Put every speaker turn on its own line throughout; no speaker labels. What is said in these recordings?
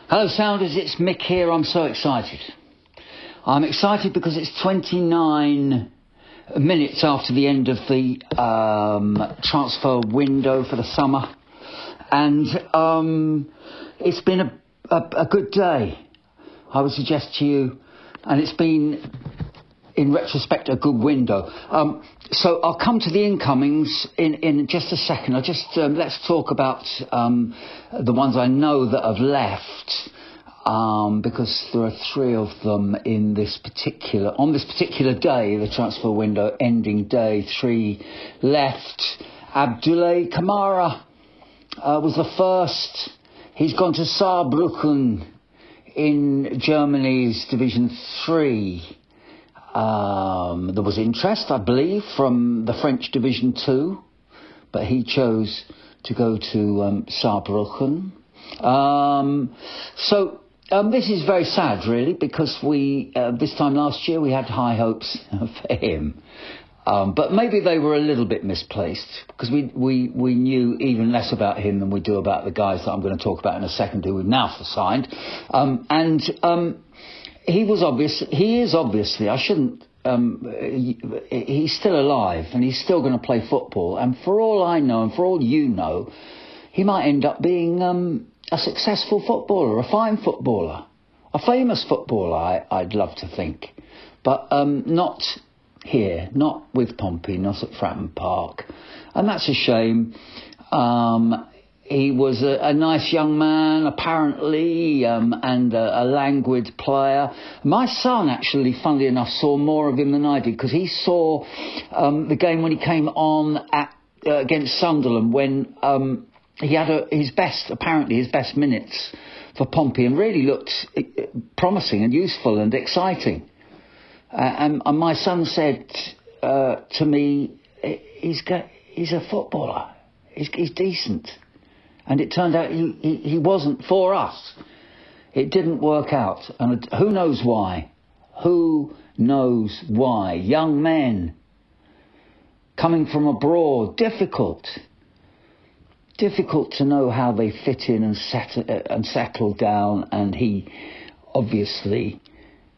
Hello Sounders, it's Mick here. I'm so excited. I'm excited because it's 29 minutes after the end of the transfer window for the summer, and it's been a good day, I would suggest to you, and it's been, in retrospect, a good window. So I'll come to the incomings in just a second. Let's talk about the ones I know that have left, because there are three of them on this particular day, the transfer window ending day. Three left. Abdoulaye Kamara was the first. He's gone to Saarbrücken in Germany's Division 3. There was interest, I believe, from the French Division 2, but he chose to go to Saarbrücken. This is very sad, really, because we this time last year we had high hopes for him. But maybe they were a little bit misplaced, because we knew even less about him than we do about the guys that I'm going to talk about in a second, who we've now signed. He is obviously, he's still alive and he's still going to play football. And for all I know, and for all you know, he might end up being a successful footballer, a fine footballer, a famous footballer, I'd love to think. But not here, not with Pompey, not at Fratton Park. And that's a shame. He was a nice young man, apparently, and a languid player. My son, actually, funnily enough, saw more of him than I did, because he saw the game when he came on against Sunderland, when he had his best minutes for Pompey, and really looked promising and useful and exciting. And my son said to me, he's a footballer, he's decent. And it turned out he wasn't for us. It didn't work out. And who knows why? Who knows why? Young men coming from abroad, difficult to know how they fit in and settle down. And he obviously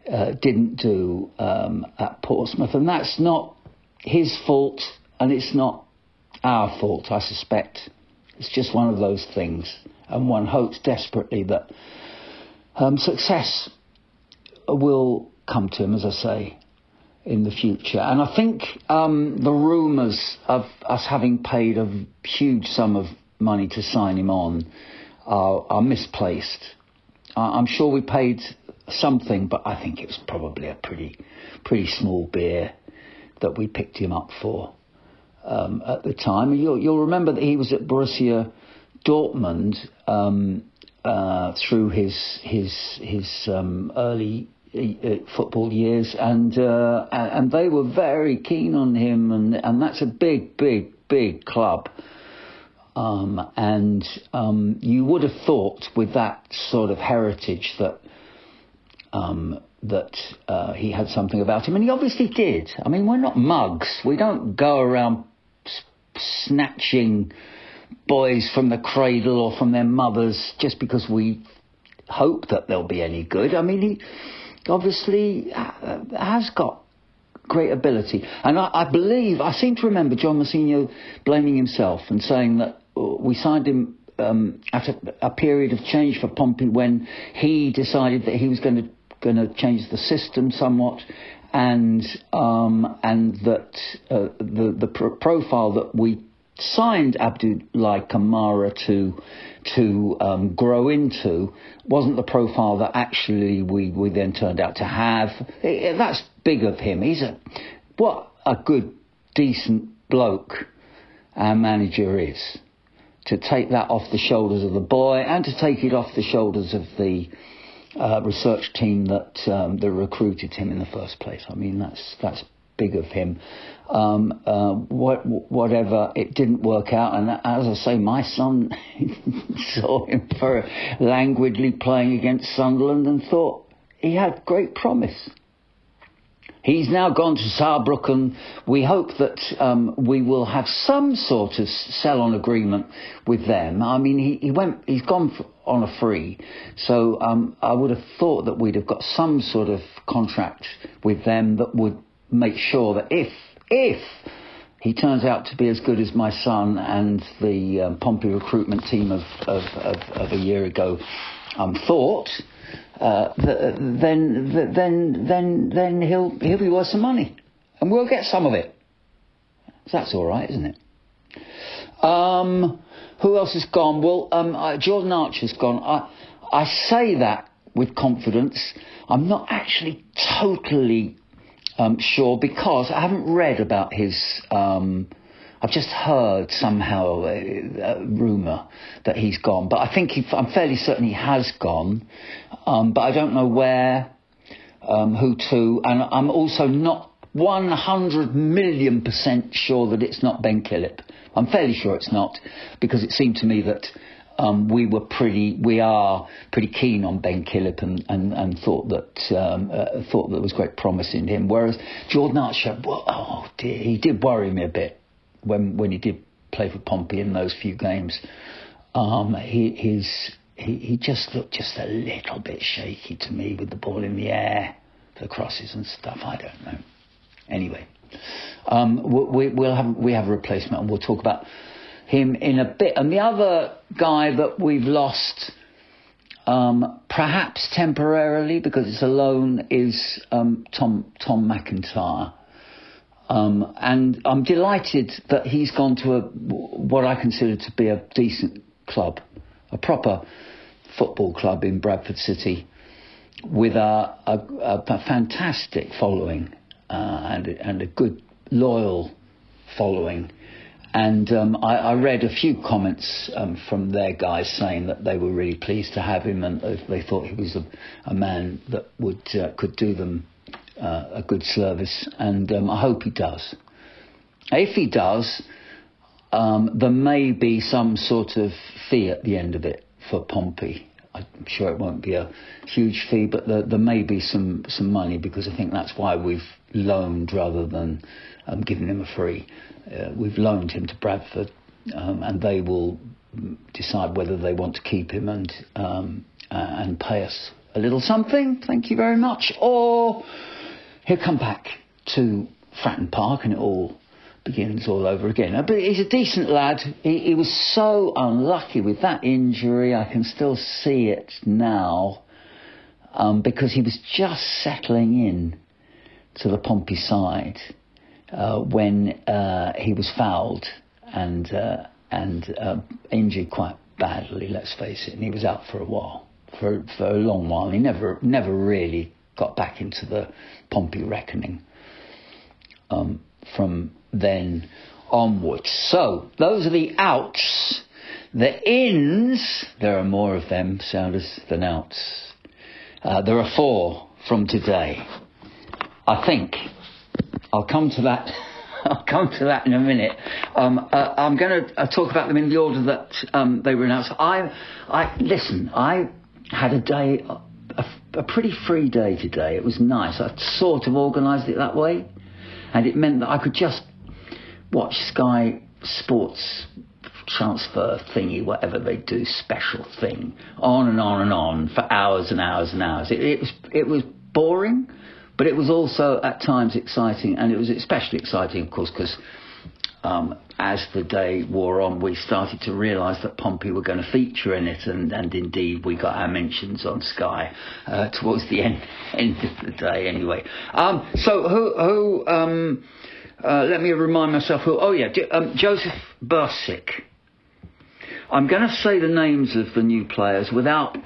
didn't do at Portsmouth. And that's not his fault, and it's not our fault, I suspect. It's just one of those things, and one hopes desperately that success will come to him, as I say, in the future. And I think the rumours of us having paid a huge sum of money to sign him on are misplaced. I'm sure we paid something, but I think it was probably a pretty small beer that we picked him up for. At the time, you'll remember that he was at Borussia Dortmund through his early football years, and they were very keen on him, and that's a big club. You would have thought, with that sort of heritage, that he had something about him, and he obviously did. I mean, we're not mugs. We don't go around snatching boys from the cradle or from their mothers just because we hope that they'll be any good. I mean, he obviously has got great ability. And I seem to remember John Mousinho blaming himself and saying that we signed him after a period of change for Pompey, when he decided that he was going to change the system somewhat, and that the profile that we signed Abdoulaye Kamara to grow into wasn't the profile that actually we then turned out to have. That's big of him. What a good, decent bloke our manager is, to take that off the shoulders of the boy, and to take it off the shoulders of the research team that recruited him in the first place. I mean, that's big of him. Whatever, it didn't work out, and as I say, my son saw him for languidly playing against Sunderland and thought he had great promise. He's now gone to Saarbrücken. We hope that we will have some sort of sell-on agreement with them. I mean, he's gone on a free, so I would have thought that we'd have got some sort of contract with them that would make sure that if he turns out to be as good as my son and the Pompey recruitment team of a year ago thought, then he'll be worth some money, and we'll get some of it. So that's all right, isn't it? Who else has gone? Well, Jordan Archer's gone. I say that with confidence. I'm not actually totally sure, because I haven't read about his. I've just heard somehow a rumour that he's gone, but I think I'm fairly certain he has gone, but I don't know where, who to, and I'm also not 100,000,000% sure that it's not Ben Killip. I'm fairly sure it's not, because it seemed to me that we are pretty keen on Ben Killip and thought that there was great promise in him. Whereas Jordan Archer, well, oh dear, he did worry me a bit when he did play for Pompey in those few games. He just looked just a little bit shaky to me with the ball in the air, the crosses and stuff. I don't know. Anyway, we have a replacement, and we'll talk about him in a bit. And the other guy that we've lost, perhaps temporarily because it's a loan, is Tom McIntyre. And I'm delighted that he's gone to what I consider to be a decent club, a proper football club in Bradford City, with a fantastic following and a good, loyal following. And I read a few comments from their guys saying that they were really pleased to have him, and they thought he was a man that could do them a good service, and I hope he does. If he does, there may be some sort of fee at the end of it for Pompey. I'm sure it won't be a huge fee, but there may be some money, because I think that's why we've loaned rather than giving him a free. We've loaned him to Bradford, and they will decide whether they want to keep him and pay us a little something, thank you very much, or he'll come back to Fratton Park and it all begins all over again. But he's a decent lad. He was so unlucky with that injury. I can still see it now, because he was just settling in to the Pompey side when he was fouled and injured quite badly, let's face it, and he was out for a while, for a long while. He never really got back into the Pompey reckoning from then onwards. So those are the outs. The ins, there are more of them, sounders, than outs. There are 4 from today, I think. I'll come to that. I'll come to that in a minute. I'm going to talk about them in the order that they were announced. I had a day, a pretty free day today. It was nice. I sort of organised it that way, and it meant that I could just watch Sky Sports transfer thingy, whatever they do, special thing, on and on and on for hours and hours and hours. It was boring, but it was also at times exciting, and it was especially exciting, of course, because as the day wore on, we started to realise that Pompey were going to feature in it, and indeed we got our mentions on Sky towards the end of the day anyway. So who let me remind myself who. Oh yeah, Joseph Bursick. I'm going to say the names of the new players without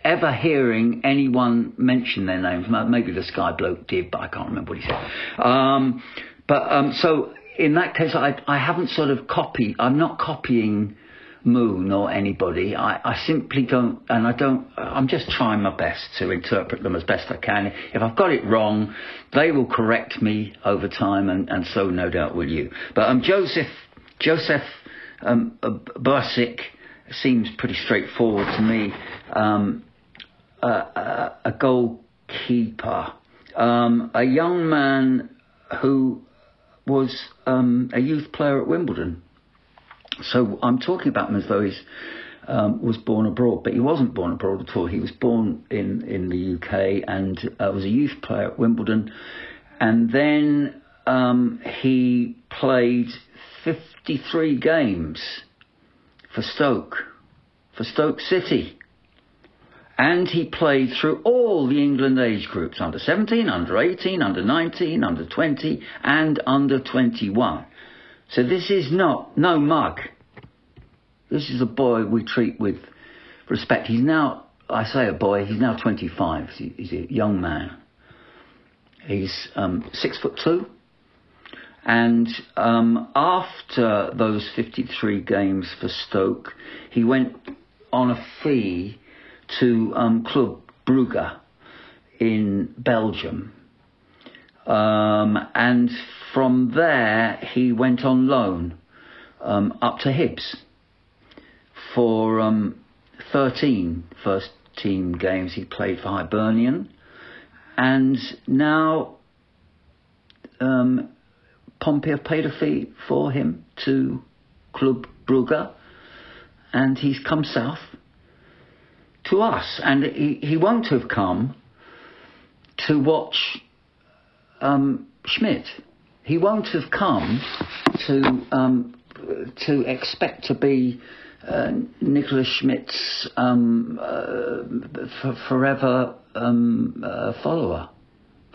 ever hearing anyone mention their names. Maybe the Sky bloke did, but I can't remember what he said. So in that case, I haven't sort of copied. I'm not copying Moon or anybody. I simply don't, and I don't. I'm just trying my best to interpret them as best I can. If I've got it wrong, they will correct me over time, and so no doubt will you. But Joseph Bursick seems pretty straightforward to me. A goalkeeper, a young man who was a youth player at Wimbledon. So I'm talking about him as though he was born abroad, but he wasn't born abroad at all. He was born in the UK and was a youth player at Wimbledon. And then he played 53 games for Stoke City. And he played through all the England age groups, under 17, under 18, under 19, under 20, and under 21. So this is no mug. This is a boy we treat with respect. He's now, I say a boy, he's now 25. He's a young man. He's 6'2". And after those 53 games for Stoke, he went on a fee to Club Brugge in Belgium. And from there, he went on loan up to Hibs for 13 first team games he played for Hibernian. And now Pompey have paid a fee for him to Club Brugge, and he's come south to us. And he won't have come to watch Schmidt. He won't have come to expect to be Nicholas Schmidt's forever follower,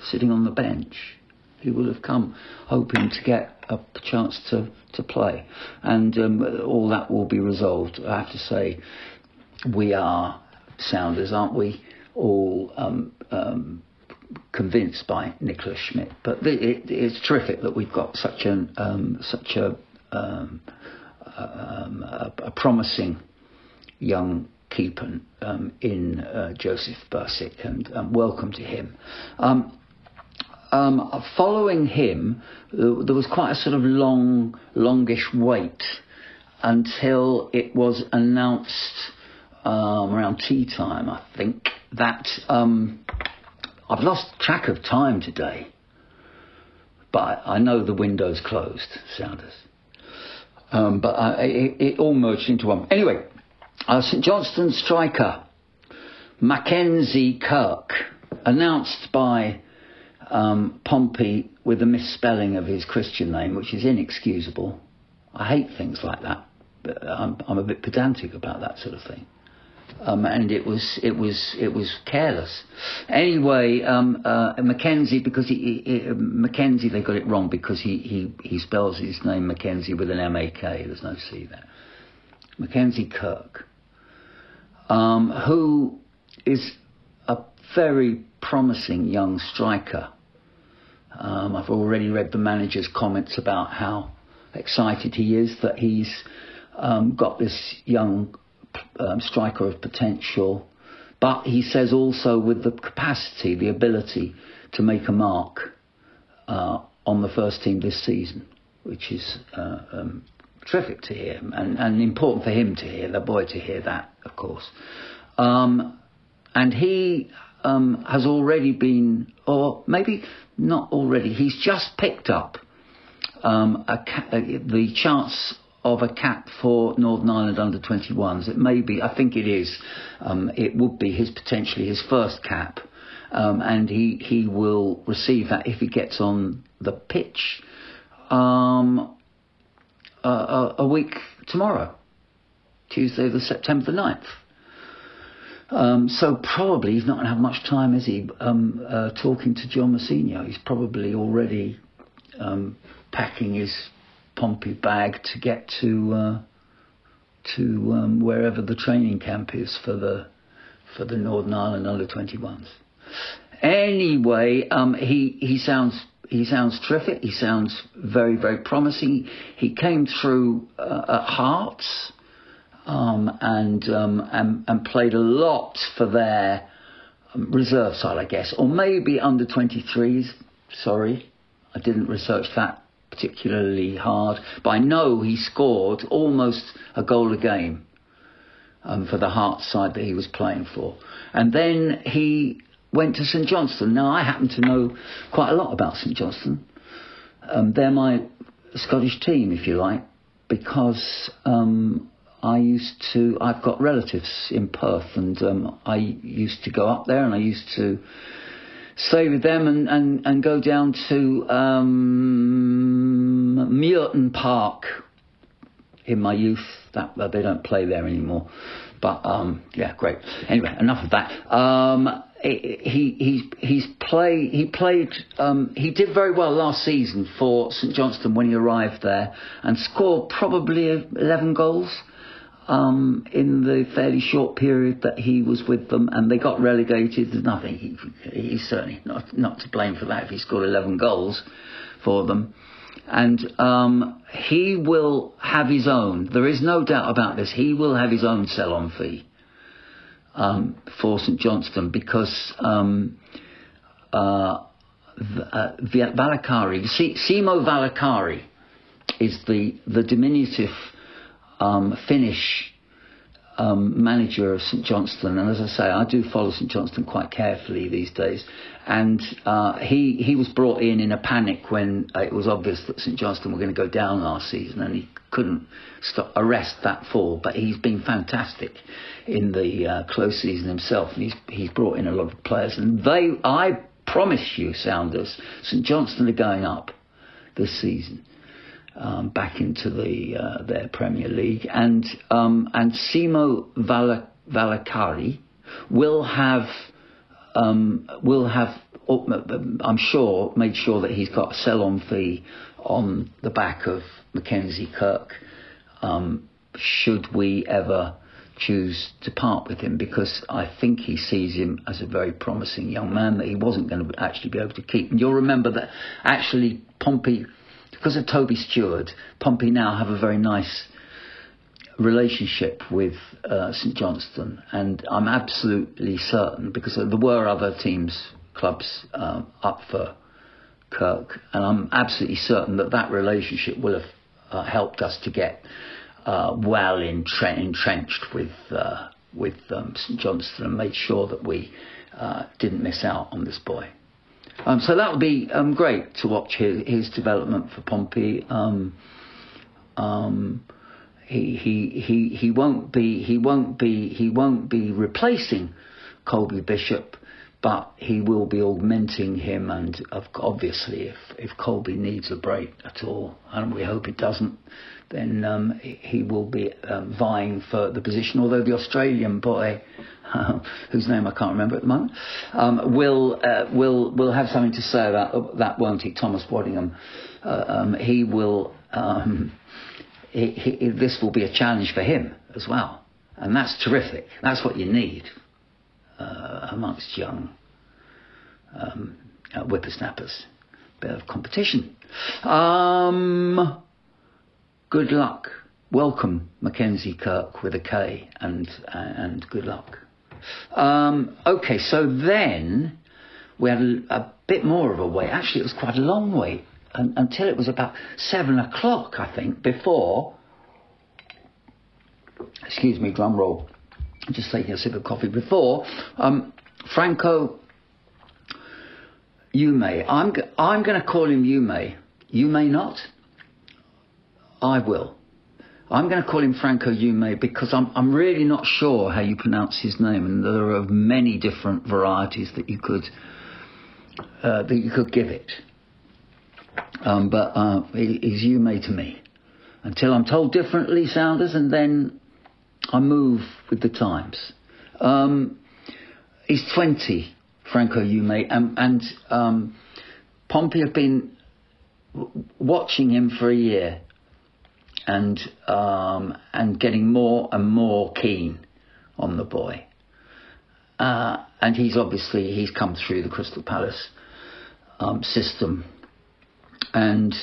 sitting on the bench. He will have come hoping to get a chance to play, and all that will be resolved. I have to say, we are Sounders, aren't we? All convinced by Nicholas Schmidt, but it's terrific that we've got such a promising young keeper in Joseph Bursick, and welcome to him. Following him, there was quite a sort of longish wait until it was announced around tea time, I think, that I've lost track of time today, but I know the window's closed, Sounders. But it all merged into one. Anyway, St Johnstone striker Mackenzie KIRK, announced by Pompey with a misspelling of his Christian name, which is inexcusable. I hate things like that, but I'm a bit pedantic about that sort of thing. And it was careless. Anyway, Mackenzie, because Mackenzie, they got it wrong because he spells his name Mackenzie with an M-A-K. There's no C there. Mackenzie KIRK, who is a very promising young striker. I've already read the manager's comments about how excited he is that he's got this young striker of potential, but he says also with the capacity, the ability to make a mark on the first team this season, which is terrific to hear, and important for him to hear, the boy to hear that, of course. And he has already been, or maybe not already, he's just picked up the chance of a cap for Northern Ireland under-21s. It may be, I think it is, it would be potentially his first cap, and he will receive that if he gets on the pitch a week tomorrow, Tuesday, September the 9th. So probably he's not going to have much time, is he, talking to John Massinho. He's probably already packing his Pompey bag to get to wherever the training camp is for the Northern Ireland under-21s. Anyway, he sounds terrific. He sounds very, very promising. He came through at Hearts and played a lot for their reserve side, I guess, or maybe under-23s. Sorry, I didn't research that particularly hard, but I know he scored almost a goal a game for the Hearts side that he was playing for. And then he went to St Johnstone. Now, I happen to know quite a lot about St Johnstone. They're my Scottish team, if you like, because I've got relatives in Perth, and I used to go up there, and I used to stay with them and go down to Muirton Park in my youth. That they don't play there anymore, but yeah, great. Anyway, enough of that. He did very well last season for St Johnstone when he arrived there, and scored probably 11 goals in the fairly short period that he was with them, and they got relegated. There's nothing. He's certainly not to blame for that if he scored 11 goals for them. And he will have his own. There is no doubt about this. He will have his own sell-on fee for St Johnstone, because Valakari, Simo Valakari, is the diminutive Finnish manager of St Johnstone, and as I say, I do follow St Johnstone quite carefully these days. And he was brought in a panic when it was obvious that St Johnstone were going to go down last season, and he couldn't arrest that fall. But he's been fantastic in the close season himself, and he's brought in a lot of players. And I promise you, Sounders, St Johnstone are going up this season. Back into their Premier League, and Simo Valakari will have I'm sure made sure that he's got a sell-on fee on the back of Mackenzie KIRK, should we ever choose to part with him, because I think he sees him as a very promising young man that he wasn't going to actually be able to keep. And you'll remember that actually Pompey, because of Toby Stewart, Pompey now have a very nice relationship with St Johnstone, and I'm absolutely certain, because there were other clubs up for KIRK, and I'm absolutely certain that relationship will have helped us to get well entrenched with St Johnstone, and made sure that we didn't miss out on this boy. So that would be great to watch his development for Pompey. He won't be replacing Colby Bishop, but he will be augmenting him. And obviously, if Colby needs a break at all, and we hope it doesn't, then he will be vying for the position. Although the Australian boy, whose name I can't remember at the moment, will have something to say about that, won't he? Thomas Waddingham. He will. This will be a challenge for him as well, and that's terrific. That's what you need amongst young whippersnappers. Bit of competition. Good luck. Welcome, Mackenzie KIRK with a K, and good luck. Okay, so then we had a bit more of a wait. Actually, it was quite a long wait until it was about 7 o'clock, I think, before. Excuse me, drum roll. I'm just taking a sip of coffee. Before Franco Yume. I'm going to call him Yume. You may not. I will. I'm going to call him Franco Yume because I'm really not sure how you pronounce his name, and there are many different varieties that you could give it. But he's Yume to me until I'm told differently, Sounders, and then I move with the times. He's 20, Franco Yume, and Pompey have been watching him for a year. And getting more and more keen on the boy. And he's come through the Crystal Palace system. And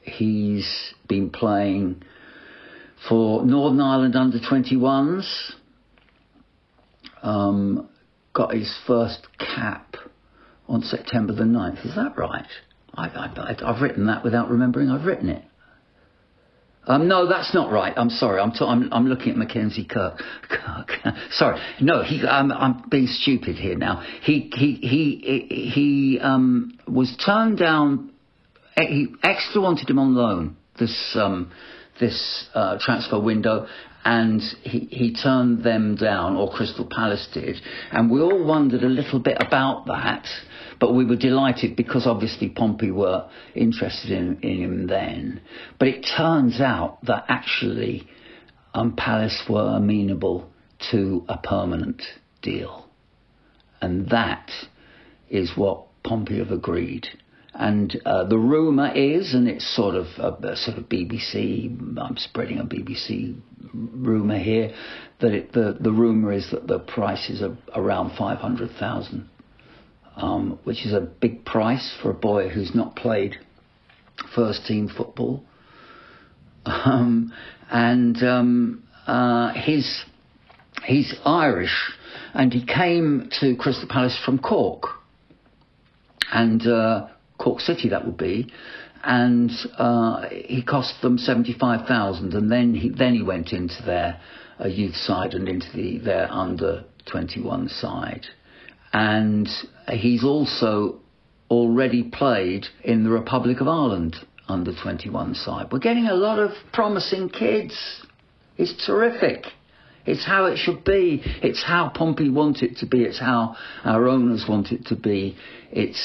he's been playing for Northern Ireland under-21s. Got his first cap on September the 9th. Is that right? I've written that without remembering I've written it. No, that's not right. I'm sorry. I'm looking at Mackenzie Kirk. Sorry. No, I'm being stupid here now. He was turned down. Exeter wanted him on loan this transfer window, and he turned them down, or Crystal Palace did. And we all wondered a little bit about that, but we were delighted because obviously Pompey were interested in him then. But it turns out that actually Palace were amenable to a permanent deal. And that is what Pompey have agreed. And the rumour is, and it's sort of BBC, I'm spreading a BBC rumour here, that the rumour is that the price is around 500,000, which is a big price for a boy who's not played first team football. He's Irish, and he came to Crystal Palace from Cork. And Cork City, that would be, and he cost them 75,000, and then he went into their youth side and into their under-21 side, and he's also already played in the Republic of Ireland under-21 side. We're getting a lot of promising kids. It's terrific. It's how it should be. It's how Pompey want it to be. It's how our owners want it to be. It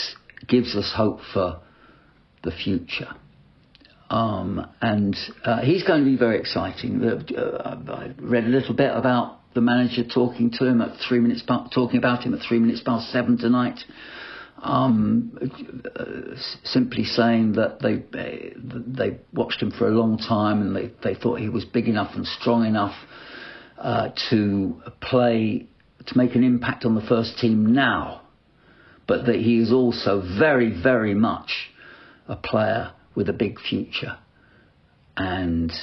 gives us hope for the future. And he's going to be very exciting. I read a little bit about the manager talking about him at 3 minutes past 7 tonight. Simply saying that they watched him for a long time, and they thought he was big enough and strong enough to make an impact on the first team now. But that he is also very, very much a player with a big future. And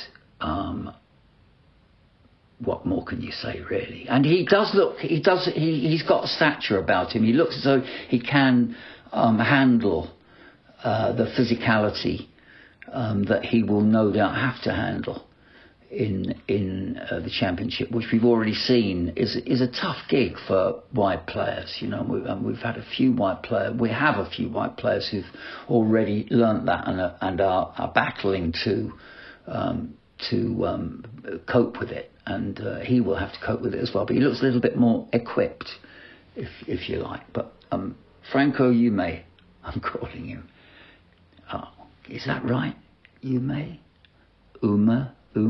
what more can you say, really? And he's got a stature about him. He looks as though he can handle the physicality that he will no doubt have to handle in the Championship, which we've already seen is a tough gig for wide players. You know, we've had a few wide players. We have a few wide players who've already learnt that and are battling to cope with it. And he will have to cope with it as well. But he looks a little bit more equipped, if you like. But Franco, you may. I'm calling him. Oh, is that right? You may. Uma. You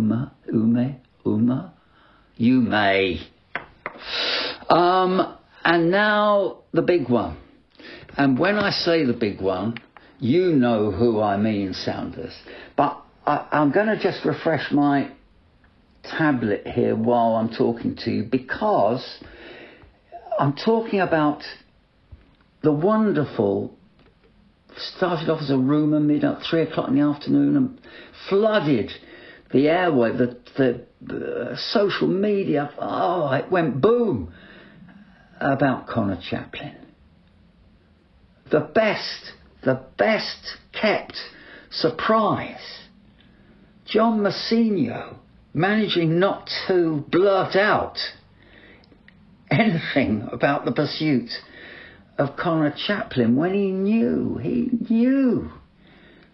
may. And now the big one. And when I say the big one, you know who I mean, Sounders. But I'm going to just refresh my tablet here while I'm talking to you, because I'm talking about the wonderful, started off as a rumour mid at 3 o'clock in the afternoon and flooded the airway, the social media. Oh, it went boom about Conor Chaplin. The best kept surprise. John Massinho managing not to blurt out anything about the pursuit of Conor Chaplin when he knew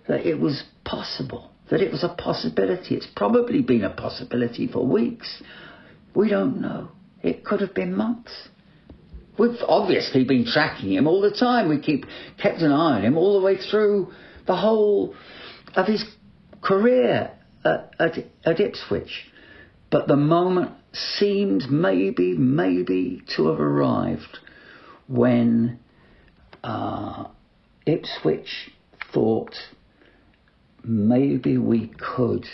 that it was possible, that it was a possibility. It's probably been a possibility for weeks. We don't know. It could have been months. We've obviously been tracking him all the time. We kept an eye on him all the way through the whole of his career at Ipswich. But the moment seemed maybe to have arrived when Ipswich thought maybe we could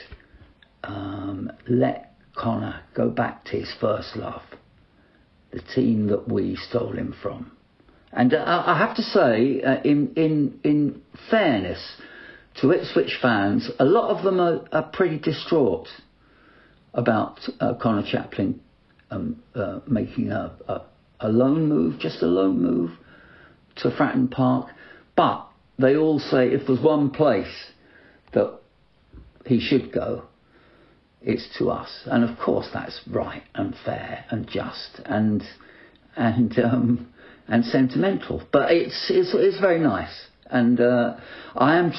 let Conor go back to his first love, the team that we stole him from. And I have to say, in fairness to Ipswich fans, a lot of them are pretty distraught about Conor Chaplin making a loan move, just a loan move to Fratton Park. But they all say if there's one place that he should go, it's to us. And of course that's right and fair and just and sentimental. But it's very nice. And I'm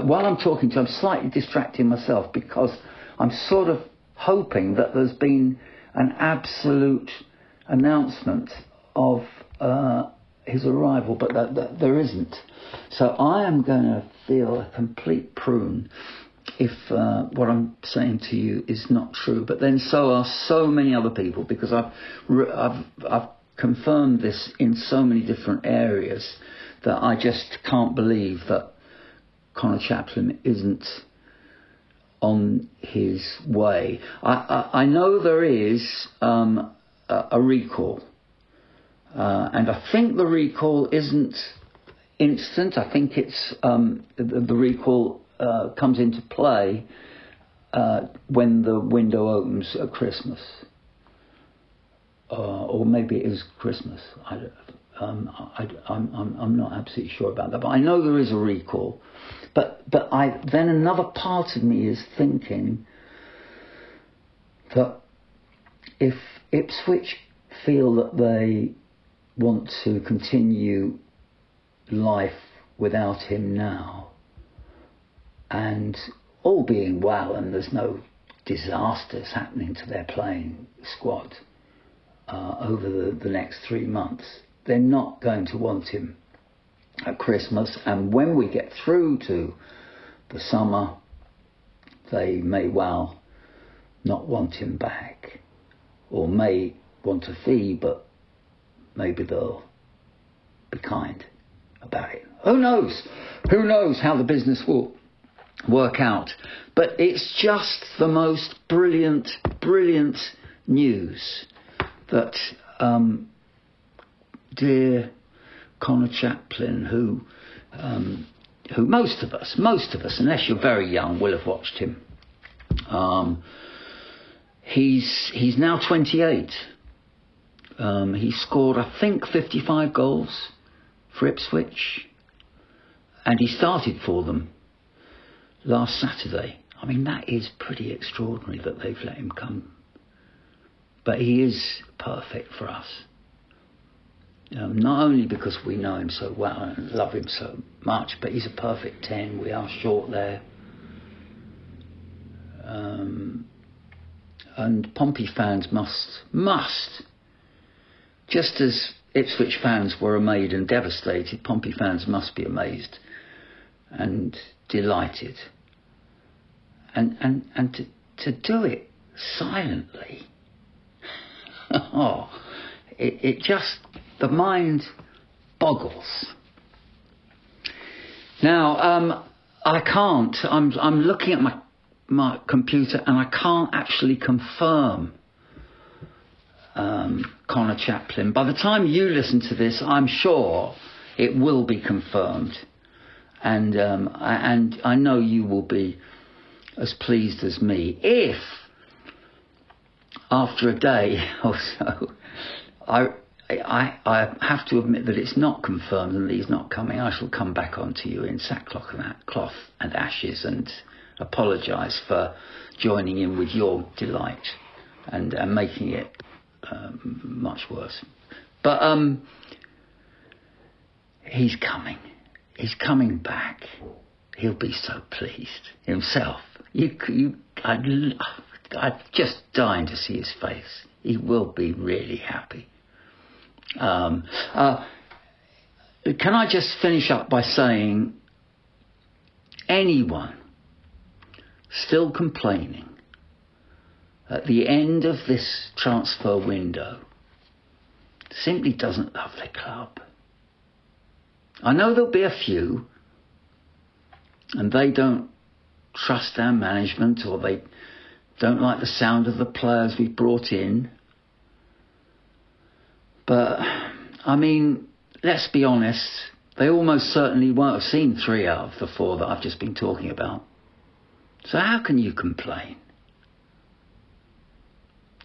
while I'm talking to you, I'm slightly distracting myself because I'm sort of hoping that there's been an absolute announcement of his arrival, but that there isn't. So I am going to feel a complete prune if what I'm saying to you is not true. But then so are so many other people, because I've confirmed this in so many different areas that I just can't believe that Conor Chaplin isn't on his way. I know there is a recall, and I think the recall isn't instant. I think it's the recall comes into play when the window opens at Christmas, or maybe it is Christmas. I'm not absolutely sure about that, but I know there is a recall. But then another part of me is thinking that if Ipswich feel that they want to continue life without him now, and all being well and there's no disasters happening to their playing squad over the next 3 months, they're not going to want him at Christmas. And when we get through to the summer, they may well not want him back, or may want a fee, but maybe they'll be kind about it. Who knows? Who knows how the business will work out? But it's just the most brilliant news that dear Conor Chaplin, who most of us, unless you're very young, will have watched him. He's now 28. He scored, I think, 55 goals for Ipswich, and he started for them last Saturday. I mean, that is pretty extraordinary that they've let him come. But he is perfect for us. Not only because we know him so well and love him so much, but he's a perfect 10. We are short there. And Pompey fans must, just as Ipswich fans were amazed and devastated, Pompey fans must be amazed and delighted. And to do it silently, it just, the mind boggles. Now, I can't, I'm looking at my computer and I can't actually confirm Conor Chaplin. By the time you listen to this, I'm sure it will be confirmed. And I know you will be as pleased as me if, after a day or so, I have to admit that it's not confirmed and that he's not coming. I shall come back onto you in sackcloth and ashes and apologise for joining in with your delight and making it much worse. But he's coming. He's coming back. He'll be so pleased himself. I'm just dying to see his face. He will be really happy. Can I just finish up by saying, anyone still complaining at the end of this transfer window simply doesn't love their club. I know there'll be a few, and they don't trust our management, or they don't like the sound of the players we've brought in. But, I mean, let's be honest, they almost certainly won't have seen 3 out of the 4 that I've just been talking about. So how can you complain?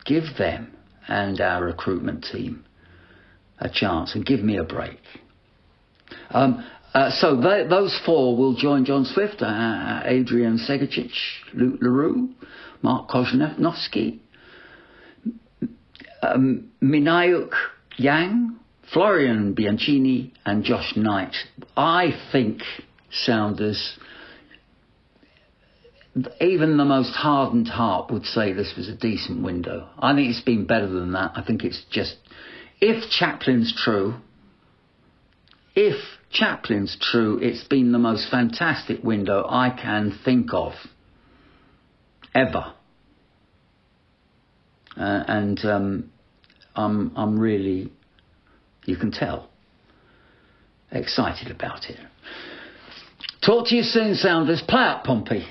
Give them and our recruitment team a chance and give me a break. So those 4 will join John Swift, Adrian Segacic, Luke LaRue, Mark Kozhnevsky, Minauk Yang, Florian Bianchini and Josh Knight. I think, Sounders, even the most hardened heart would say this was a decent window. I think it's been better than that. I think it's just, if Chaplin's true, it's been the most fantastic window I can think of ever. I'm really, you can tell, excited about it. Talk to you soon, Sounders. Play up, Pompey.